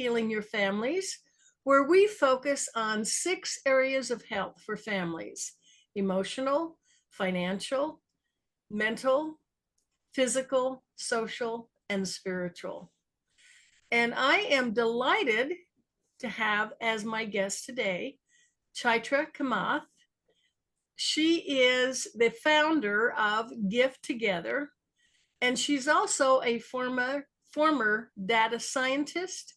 Healing Your Families, where we focus on 6 areas of health for families: emotional, financial, mental, physical, social, and spiritual. And I am delighted to have as my guest today Chaitra Kamath. She is the founder of Gift Together, and she's also a former data scientist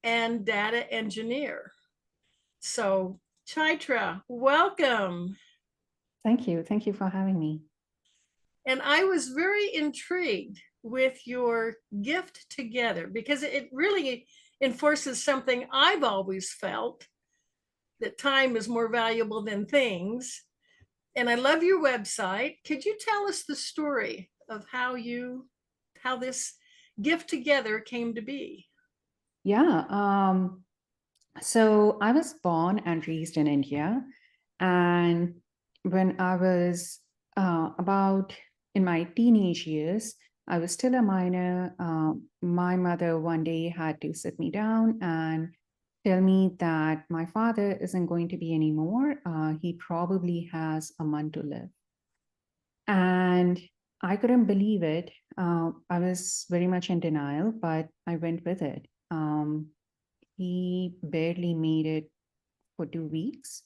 and data engineer. So, Chaitra, welcome. Thank you. Thank you for having me. And I was very intrigued with your Gift Together because it really enforces something I've always felt, that time is more valuable than things. And I love your website. Could you tell us the story of how this Gift Together came to be? Yeah. So I was born and raised in India. And when I was about in my teenage years, I was still a minor. My mother one day had to sit me down and tell me that my father isn't going to be anymore. He probably has a month to live. And I couldn't believe it. I was very much in denial, but I went with it. He barely made it for 2 weeks.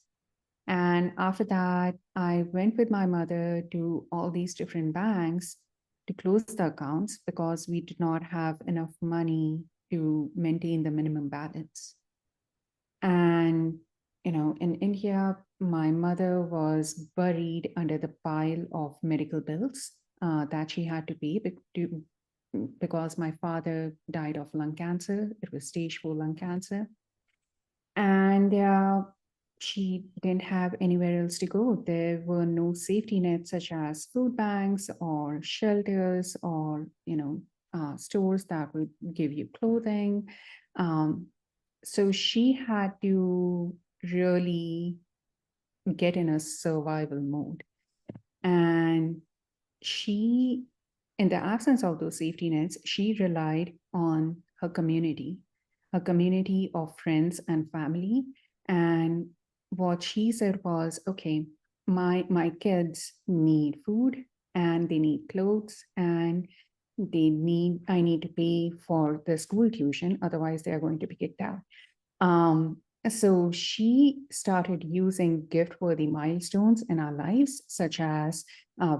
And after that, I went with my mother to all these different banks to close the accounts because we did not have enough money to maintain the minimum balance. And, in India, my mother was buried under the pile of medical bills that she had to pay because my father died of lung cancer. It was stage 4 lung cancer. And she didn't have anywhere else to go. There were no safety nets such as food banks or shelters or, stores that would give you clothing. Um, so she had to really get in a survival mode. And she, in the absence of those safety nets, she relied on her community of friends and family. And what she said was, okay, my kids need food and they need clothes and I need to pay for the school tuition, otherwise they are going to be kicked out. So she started using gift-worthy milestones in our lives, such as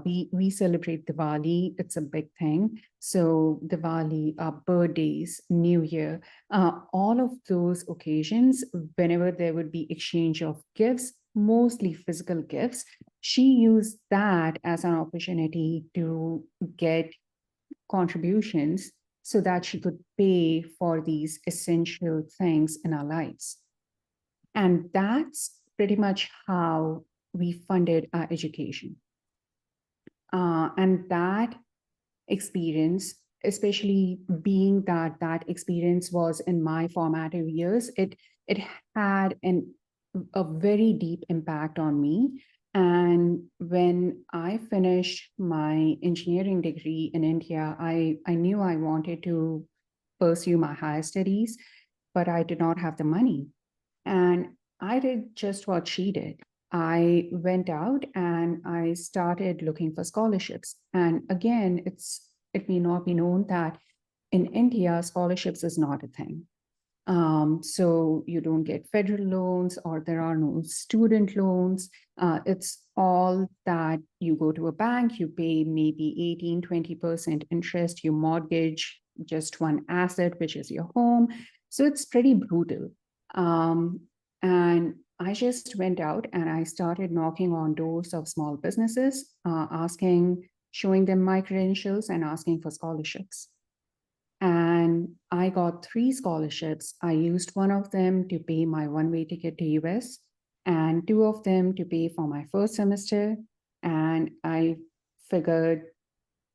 we celebrate Diwali. It's a big thing. So Diwali, our birthdays, New Year, all of those occasions, whenever there would be exchange of gifts, mostly physical gifts, she used that as an opportunity to get contributions so that she could pay for these essential things in our lives. And that's pretty much how we funded our education. And that experience, especially being that that experience was in my formative years, it had a very deep impact on me. And when I finished my engineering degree in India, I knew I wanted to pursue my higher studies, but I did not have the money. And I did just what she did. I went out and I started looking for scholarships. And again, it may not be known that in India, scholarships is not a thing. So you don't get federal loans or there are no student loans. It's all that you go to a bank, you pay maybe 18, 20% interest, you mortgage just one asset, which is your home. So it's pretty brutal. Um, and I just went out and I started knocking on doors of small businesses, showing them my credentials and asking for scholarships. And I got 3 scholarships. I used one of them to pay my one-way ticket to US and 2 of them to pay for my first semester. And I figured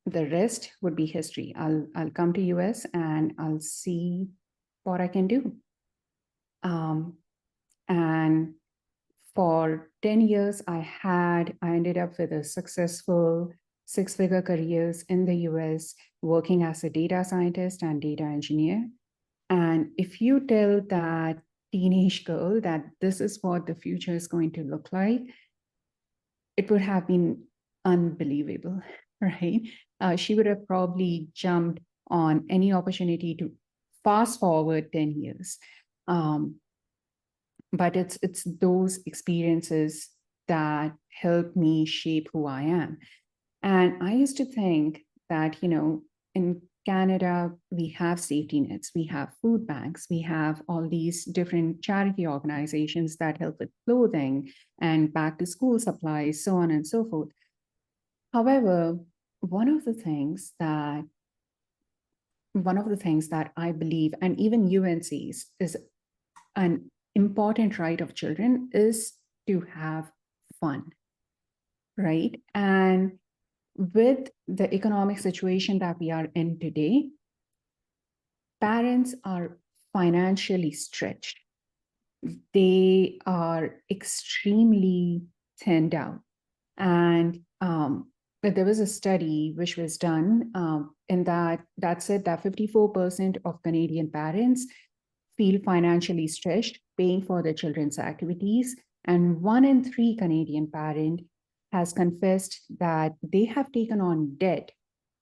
the rest would be history. I'll come to US and I'll see what I can do. And for 10 years, I ended up with a successful 6-figure careers in the US, working as a data scientist and data engineer. And if you tell that teenage girl that this is what the future is going to look like, it would have been unbelievable, right? She would have probably jumped on any opportunity to fast forward 10 years. Um, but it's those experiences that help me shape who I am. And I used to think that, in Canada, we have safety nets, we have food banks, we have all these different charity organizations that help with clothing and back to school supplies, so on and so forth. However, one of the things that I believe, and even UN sees, is an important right of children is to have fun, right? And with the economic situation that we are in today, parents are financially stretched. They are extremely thinned out. And but there was a study which was done in that said that 54% of Canadian parents feel financially stretched paying for their children's activities, and 1 in 3 Canadian parent has confessed that they have taken on debt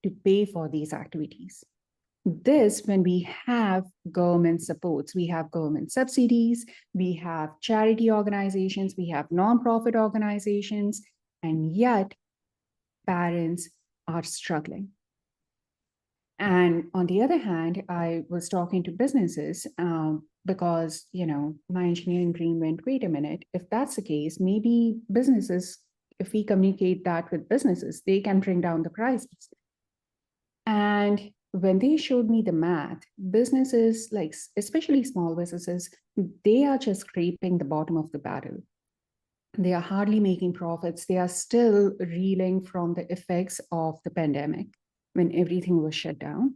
to pay for these activities. This, when we have government supports, we have government subsidies, we have charity organizations, we have nonprofit organizations, and yet parents are struggling. And on the other hand, I was talking to businesses because, my engineering dream went, wait a minute, if that's the case, maybe businesses, if we communicate that with businesses, they can bring down the prices. And when they showed me the math, businesses, like especially small businesses, they are just scraping the bottom of the barrel. They are hardly making profits. They are still reeling from the effects of the pandemic when everything was shut down.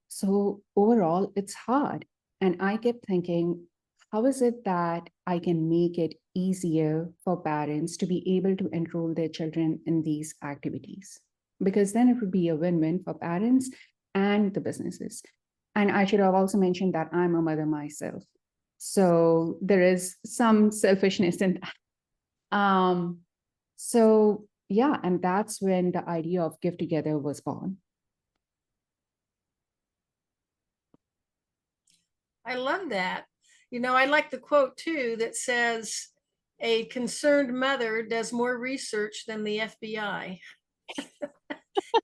So overall, it's hard. And I kept thinking, how is it that I can make it easier for parents to be able to enroll their children in these activities? Because then it would be a win-win for parents and the businesses. And I should have also mentioned that I'm a mother myself. So there is some selfishness in that. So yeah, and that's when the idea of Gift Together was born. I love that. I like the quote too that says, a concerned mother does more research than the FBI.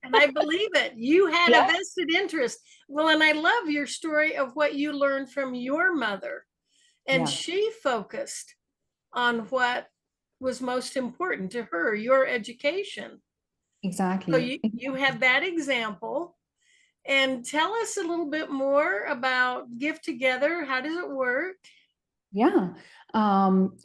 And I believe it. You had a Yeah. vested interest. Well, and I love your story of what you learned from your mother. And Yeah, she focused on what was most important to her, your education. So exactly. you have that example. And tell us a little bit more about Gift Together. How does it work? Yeah.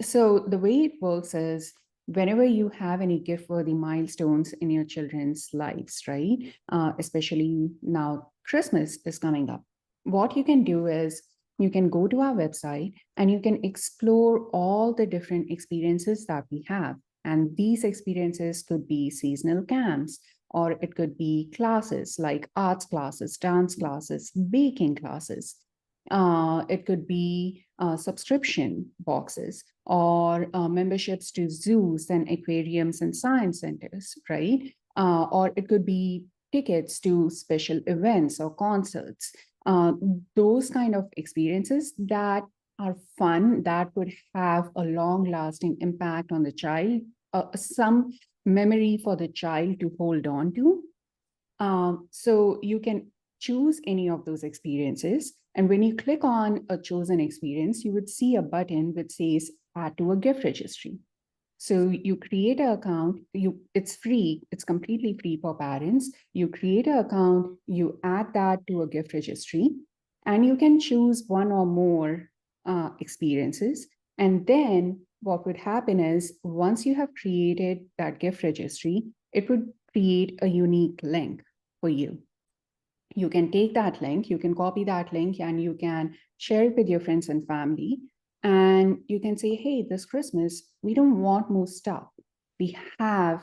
So the way it works is whenever you have any gift-worthy milestones in your children's lives, right? Especially now Christmas is coming up. What you can do is you can go to our website and you can explore all the different experiences that we have. And these experiences could be seasonal camps, or it could be classes like arts classes, dance classes, baking classes. It could be subscription boxes or memberships to zoos and aquariums and science centers, right? Or it could be tickets to special events or concerts. Those kind of experiences that are fun, that would have a long lasting impact on the child, some memory for the child to hold on to. So you can choose any of those experiences. And when you click on a chosen experience, you would see a button which says add to a gift registry. So you create an account, it's free, it's completely free for parents. You create an account, you add that to a gift registry, and you can choose one or more experiences. And then what would happen is once you have created that gift registry, it would create a unique link for you. You can take that link, you can copy that link, and you can share it with your friends and family. And you can say, hey, this Christmas, we don't want more stuff. We as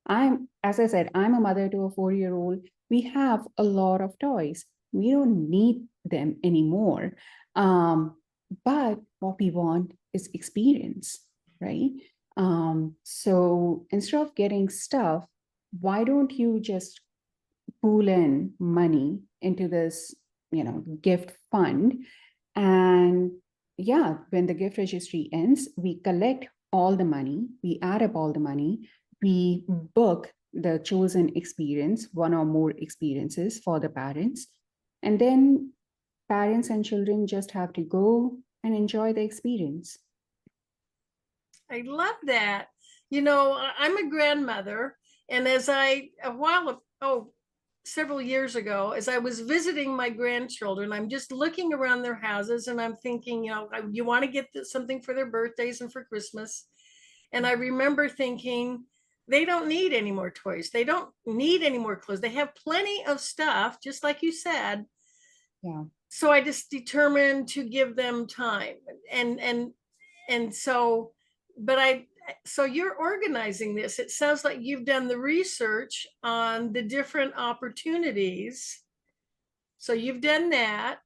I said, I'm a mother to a 4-year-old. We have a lot of toys. We don't need them anymore. But what we want is experience, right? So instead of getting stuff, why don't you just pool in money into this, gift fund? And yeah, when the gift registry ends, we collect all the money, we add up all the money, we book the chosen experience, one or more experiences for the parents. And then parents and children just have to go and enjoy the experience. I love that. I'm a grandmother, and several years ago, as I was visiting my grandchildren, I'm just looking around their houses and I'm thinking, you want to get something for their birthdays and for Christmas. And I remember thinking, they don't need any more toys. They don't need any more clothes. They have plenty of stuff, just like you said. Yeah, So I just determined to give them time. And so, but so you're organizing this. It sounds like you've done the research on the different opportunities. So you've done that.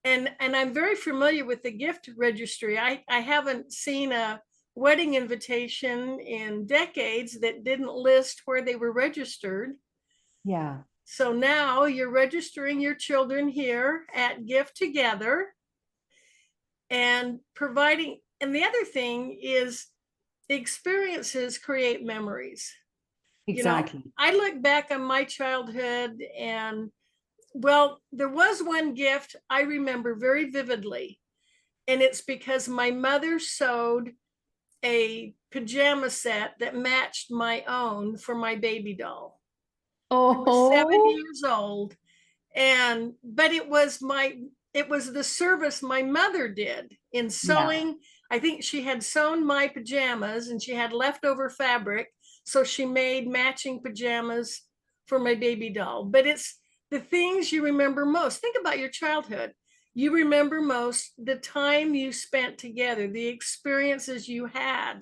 And I'm very familiar with the gift registry. I haven't seen a wedding invitation in decades that didn't list where they were registered. yeah, So now you're registering your children here at Gift Together and providing. And the other thing is, experiences create memories. exactly. I look back on my childhood, and well, there was one gift I remember very vividly, and it's because my mother sewed a pajama set that matched my own for my baby doll. I was 7 Oh, years old, but it was the service my mother did in yeah, sewing. I think she had sewn my pajamas and she had leftover fabric, so she made matching pajamas for my baby doll. But it's the things you remember most. Think about your childhood. You remember most the time you spent together, the experiences you had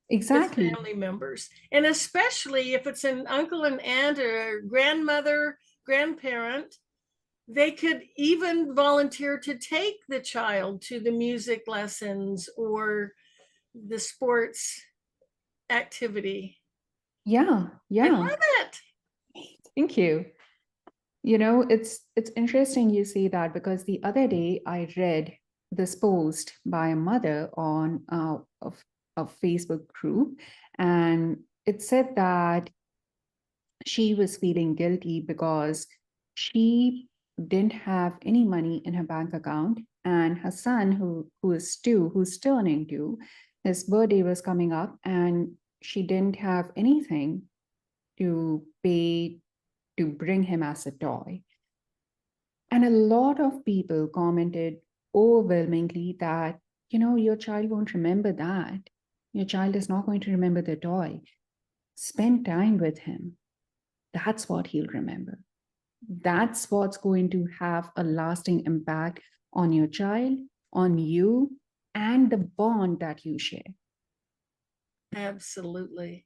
with exactly. family members, and especially if it's an uncle and aunt or grandmother, grandparent. They could even volunteer to take the child to the music lessons or the sports activity. Yeah, I yeah. love it. Thank you. It's interesting you say that because the other day I read this post by a mother on a Facebook group, and it said that she was feeling guilty because she didn't have any money in her bank account, and her son, who is two, who's turning two, his birthday was coming up, and she didn't have anything to pay to bring him as a toy. And a lot of people commented overwhelmingly that, your child won't remember that. Your child is not going to remember the toy. Spend time with him. That's what he'll remember. That's what's going to have a lasting impact on your child, on you, and the bond that you share. Absolutely.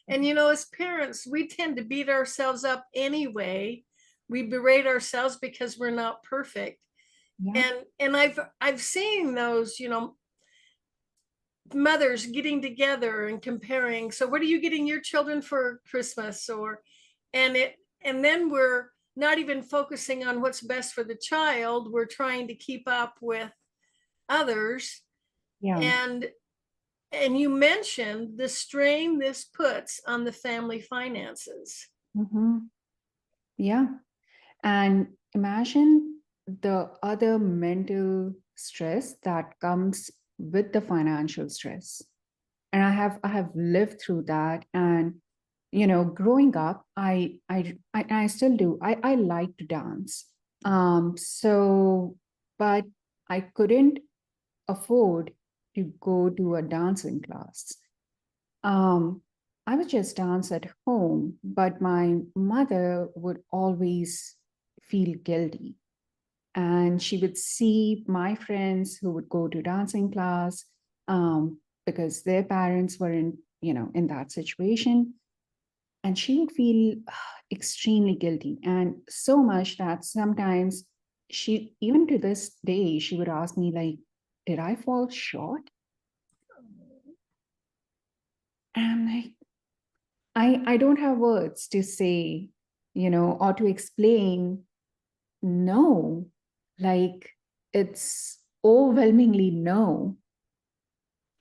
And as parents, we tend to beat ourselves up anyway. We berate ourselves because we're not perfect. Yeah. And I've seen those, mothers getting together and comparing. So what are you getting your children for Christmas? And then we're not even focusing on what's best for the child. We're trying to keep up with others. Yeah. And you mentioned the strain this puts on the family finances. Mhm. Yeah. And imagine the other mental stress that comes with the financial stress. And I have lived through that. And growing up, I still do. I like to dance. So, but I couldn't afford to go to a dancing class. Um, I would just dance at home, but my mother would always feel guilty. And she would see my friends who would go to dancing class because their parents were in that situation. And she would feel extremely guilty, and so much that sometimes she, even to this day, she would ask me like, did I fall short? And I'm like, I don't have words to say, or to explain. No, like, it's overwhelmingly no.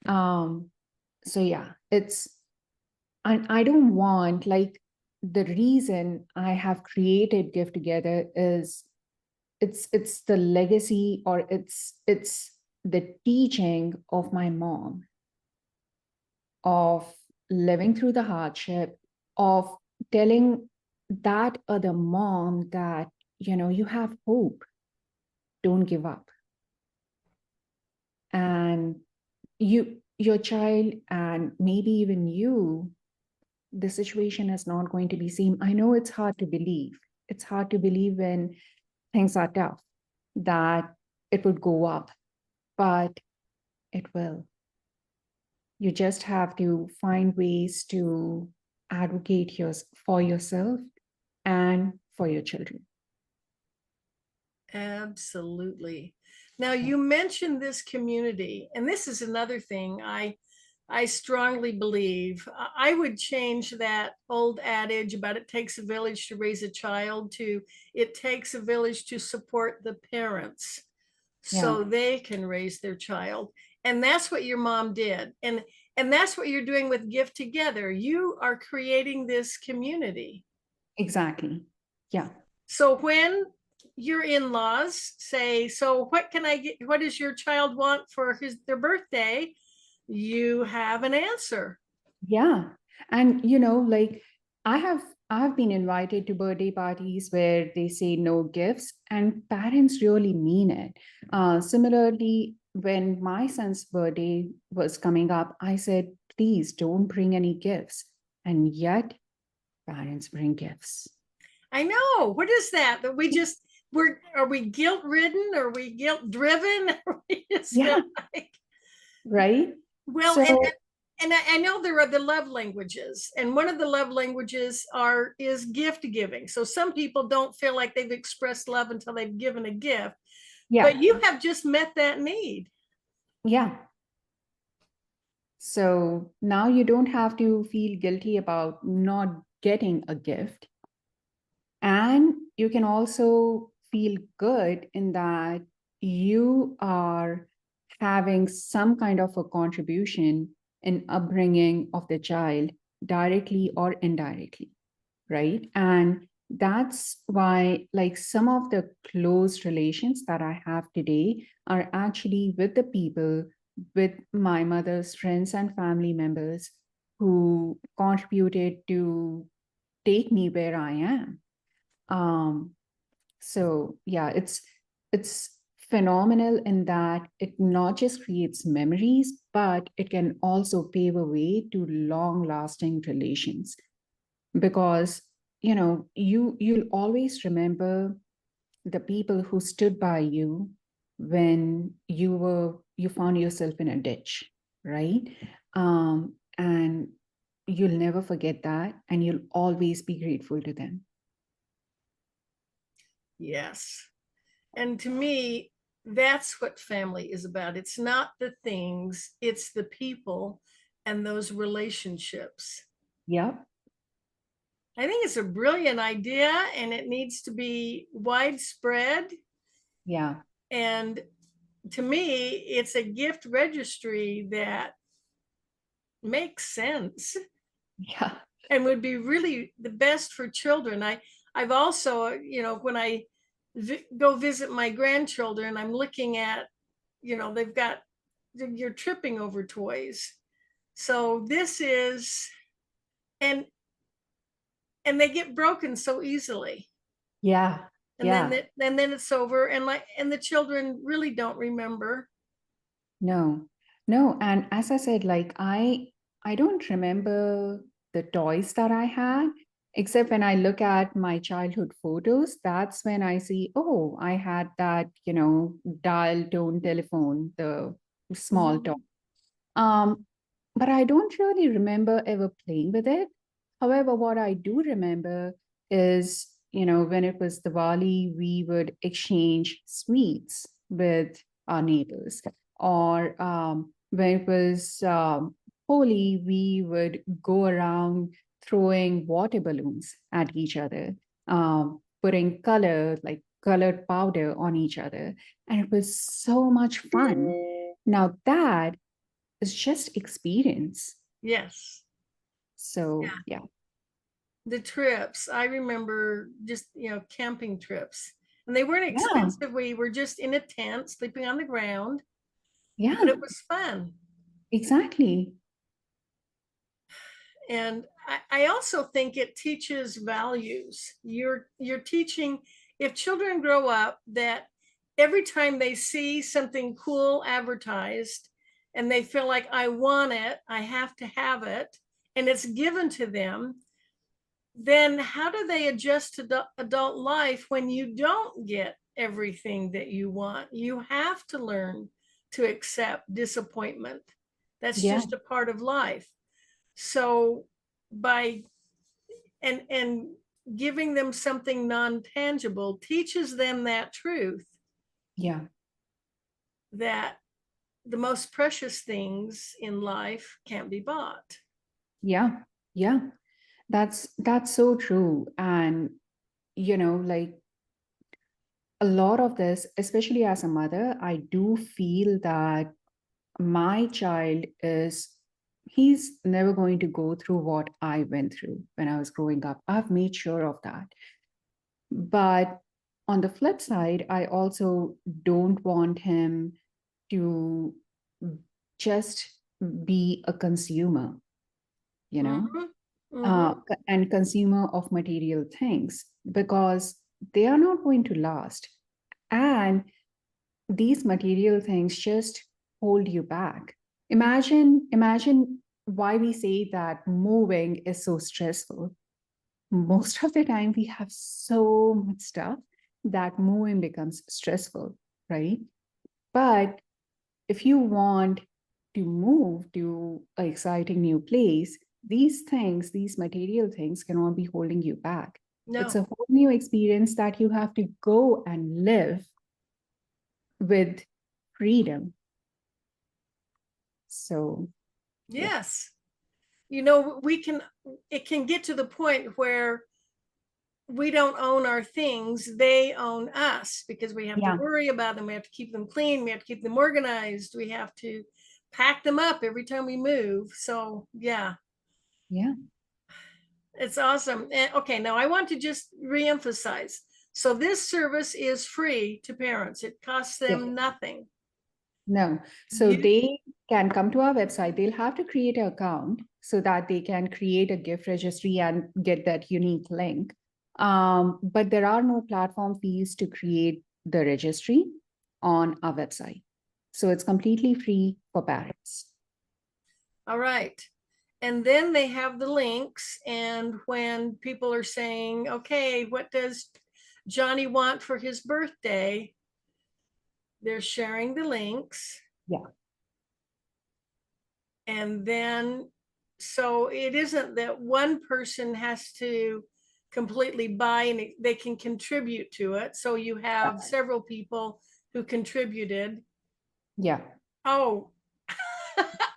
um so yeah, it's, I don't want, like, the reason I have created Gift Together is, it's the legacy, or it's the teaching of my mom, of living through the hardship, of telling that other mom that, you have hope, don't give up. And your child, and maybe even you, the situation is not going to be same. I know it's hard to believe. It's hard to believe when things are tough, that it would go up, but it will. You just have to find ways to advocate for yourself and for your children. Absolutely. Now you mentioned this community, and this is another thing I strongly believe. I would change that old adage about it takes a village to raise a child to it takes a village to support the parents Yeah, so they can raise their child. And that's what your mom did. And that's what you're doing with Gift Together. You are creating this community. exactly. Yeah. So when your in-laws say, so what can I get, what does your child want for their birthday? You have an answer. Yeah. And like, I have been invited to birthday parties where they say no gifts, and parents really mean it. Similarly, when my son's birthday was coming up, I said, please don't bring any gifts. And yet parents bring gifts. I know. What is that? That we just are we guilt ridden? Are we guilt driven? Are we just Yeah, like, right. well, So and I know there are the love languages, and one of the love languages is gift giving. So some people don't feel like they've expressed love until they've given a gift, but yeah, you have just met that need. yeah. So now you don't have to feel guilty about not getting a gift. And you can also feel good in that you are having some kind of a contribution in upbringing of the child, directly or indirectly, right? And that's why, like, some of the close relations that I have today are actually with the people, with my mother's friends and family members, who contributed to take me where I am. um so yeah, it's phenomenal in that it not just creates memories, but it can also pave a way to long lasting relations, because you'll always remember the people who stood by you when you found yourself in a ditch, right? And you'll never forget that, and you'll always be grateful to them. Yes. And to me, that's what family is about. It's not the things, it's the people and those relationships. Yep. I think it's a brilliant idea and it needs to be widespread. Yeah. And to me, it's a gift registry that makes sense Yeah. and would be really the best for children. I've also, when I go visit my grandchildren, I'm looking at, they've got, you're tripping over toys. So this is, and they get broken so easily. Yeah. And then Yeah. it's over, and the children really don't remember. No. No. And as I said, like, I don't remember the toys that I had, except when I look at my childhood photos, that's when I see, oh, I had that, dial tone telephone, the small toy. Mhm. Um, but I don't really remember ever playing with it. However, what I do remember is, when it was Diwali, we would exchange sweets with our neighbors. Or when it was Holi, we would go around throwing water balloons at each other, putting like colored powder on each other. And it was so much fun. Now, that is just experience. Yes. So, yeah. The trips, I remember just, camping trips. And they weren't Yeah. expensive. We were just in a tent, sleeping on the ground, but Yeah, it was fun. exactly. And I also think it teaches values. You're teaching, if children grow up, that every time they see something cool advertised and they feel like I want it, I have to have it, and it's given to them, then how do they adjust to adult life when you don't get everything that you want? You have to learn to accept disappointment. That's Yeah, just a part of life. So by and giving them something non-tangible teaches them that truth, yeah, that the most precious things in life can't be bought. yeah, yeah. That's so true. And like a lot of this, especially as a mother, I do feel that my child he's never going to go through what I went through when I was growing up. I've made sure of that. But on the flip side, I also don't want him to just be a consumer, you know, Mm-hmm. Mm-hmm. and consumer of material things, because they are not going to last. And these material things just hold you back. Imagine why we say that moving is so stressful. Most of the time, we have so much stuff that moving becomes stressful, right? But if you want to move to an exciting new place, these things, these material things, cannot be holding you back. It's No. a whole new experience that you have to go and live with freedom. So, yeah, Yes. We can, it can get to the point where we don't own our things, they own us, because we have to yeah, worry about them, we have to keep them clean, we have to keep them organized, we have to pack them up every time we move. So yeah, yeah, it's awesome. And okay, now I want to just reemphasize, so this service is free to parents, it costs yes. them nothing. No. So You they can come to our website. They'll have to create an account so that they can create a gift registry and get that unique link. But there are no platform fees to create the registry on our website. So it's completely free for parents. All right. And then they have the links. And when people are saying, okay, what does Johnny want for his birthday? They're sharing the links. Yeah. And then, so it isn't that one person has to completely buy and they can contribute to it. So you have several people who contributed. Yeah. Oh,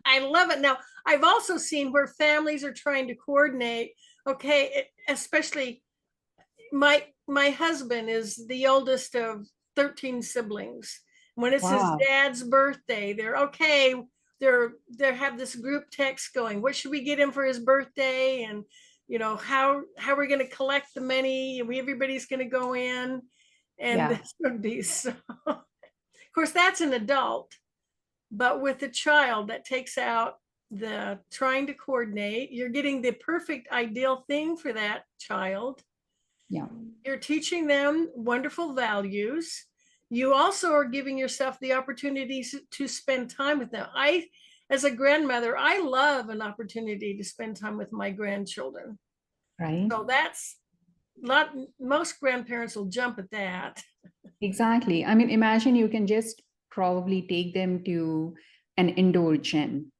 I love it. Now, I've also seen where families are trying to coordinate. Okay, especially my husband is the oldest of 13 siblings. When it's his Wow. dad's birthday, they're okay. They have this group text going. What should we get him for his birthday? And how we're going to collect the money, and everybody's going to go in, and Yeah. this would be so. Of course, that's an adult, but with a child, that takes out the trying to coordinate. You're getting the perfect ideal thing for that child. Yeah. You're teaching them wonderful values. You also are giving yourself the opportunities to spend time with them. As a grandmother, I love an opportunity to spend time with my grandchildren. Right. So that's lot most grandparents will jump at that. Exactly. I mean, imagine you can just probably take them to an indoor gym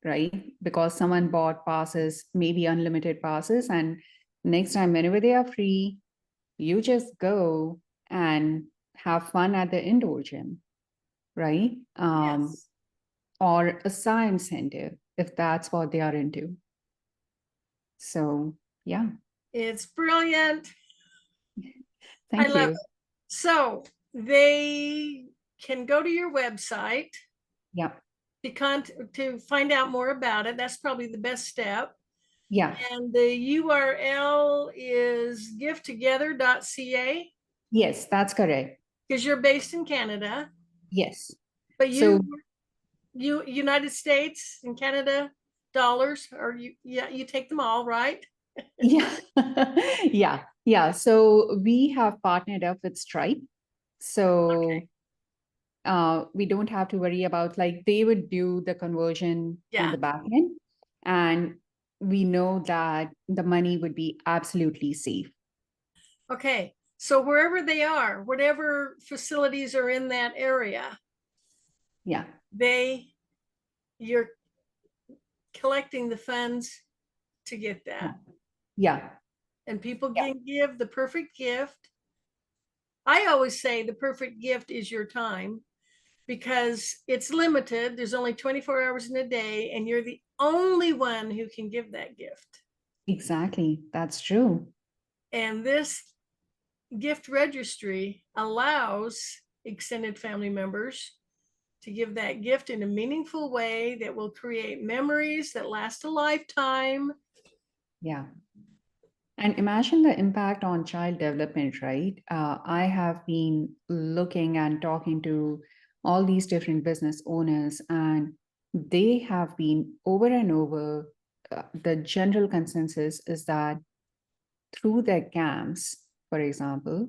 right? Because someone bought passes, maybe unlimited passes, and next time, whenever they are free, you just go and have fun at the indoor gym, right? Yes, Or a science center if that's what they are into. So, yeah, it's brilliant. I thank love you. it. So they can go to your website Yeah, to find out more about it. That's probably the best step. yeah, And the URL is gifttogether.ca yes, that's correct. because you're based in Canada, Yes. but So, you United States and Canada dollars, or you take them all, right? yeah, yeah. So we have partnered up with Stripe. So we don't have to worry about, like, they would do the conversion in Yeah. the back end, and we know that the money would be absolutely safe. Okay. So wherever they are, whatever facilities are in that area, Yeah, you're collecting the funds to get yeah, that. yeah, And people yeah, can give the perfect gift. I always say the perfect gift is your time because it's limited. There's only 24 hours in a day, and you're the only one who can give that gift. exactly. That's true. And this gift registry allows extended family members to give that gift in a meaningful way that will create memories that last a lifetime. Yeah. And imagine the impact on child development, right? I have been looking and talking to all these different business owners, and they have been over and over. The general consensus is that through their camps, for example,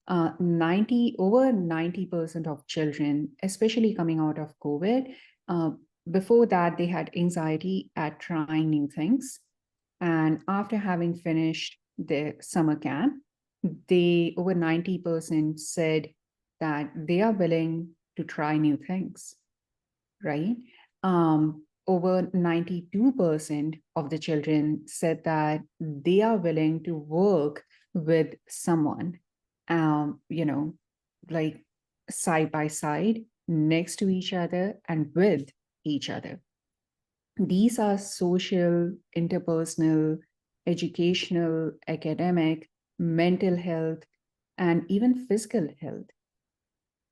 90% of children, especially coming out of COVID, uh, before that, they had anxiety at trying new things. And after having finished their summer camp, they over 90% said that they are willing to try new things, right? Over 92% of the children said that they are willing to work with someone, you know, like side by side, next to each other, and with each other. These are social, interpersonal, educational, academic, mental health, and even physical health,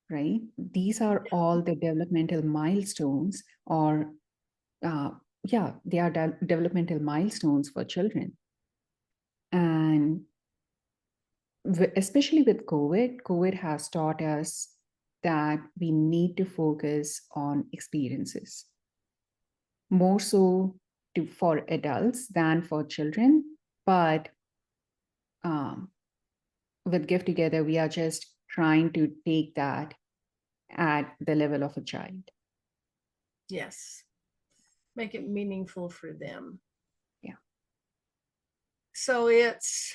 right? These are all the developmental milestones, or, yeah, they are developmental milestones for children. And especially with COVID has taught us that we need to focus on experiences more so for adults than for children. But um, with Gift Together, we are just trying to take that at the level of a child. Yes. Make it meaningful for them. Yeah. So it's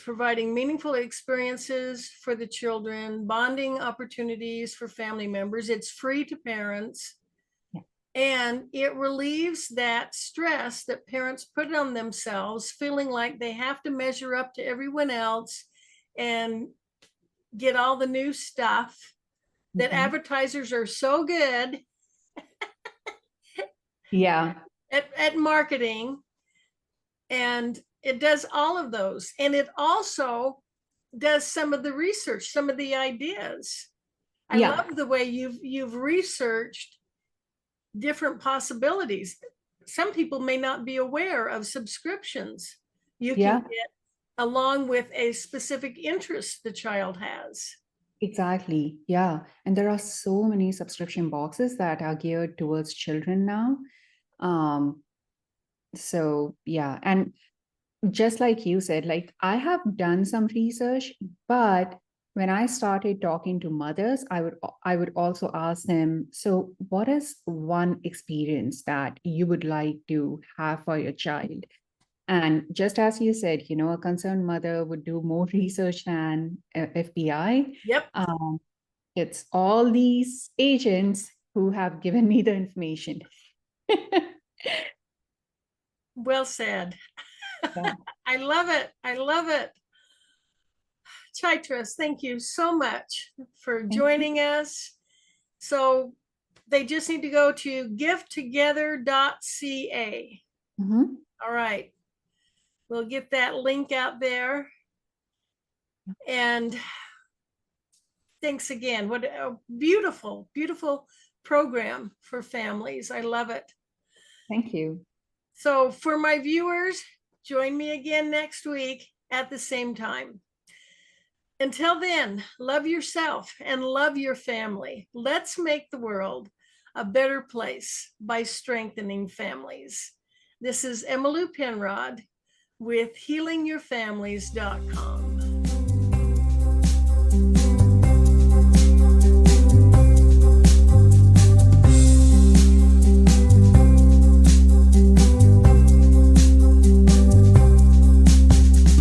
providing meaningful experiences for the children, bonding opportunities for family members. It's free to parents. Yeah. And it relieves that stress that parents put on themselves, feeling like they have to measure up to everyone else and get all the new stuff that Mhm. advertisers are so good Yeah. at marketing. And it does all of those. And it also does some of the research, some of the ideas. I Yeah. love the way you've researched different possibilities. Some people may not be aware of subscriptions you can Yeah. get along with a specific interest the child has. Exactly. Yeah. And there are so many subscription boxes that are geared towards children now. Um, so yeah. And just like you said, like, I have done some research, but when I started talking to mothers, I would also ask them, so what is one experience that you would like to have for your child? And just as you said, a concerned mother would do more research than FBI. Yep. Um, it's all these agents who have given me the information. Well said. Yeah. I love it. I love it. Chaitra, thank you so much for Thank you. joining us. So they just need to go to gifttogether.ca. Mhm. All right. We'll get that link out there. And thanks again. What a beautiful, beautiful program for families. I love it. Thank you. So for my viewers, join me again next week at the same time. Until then, love yourself and love your family. Let's make the world a better place by strengthening families. This is Emmylou Penrod with healingyourfamilies.com.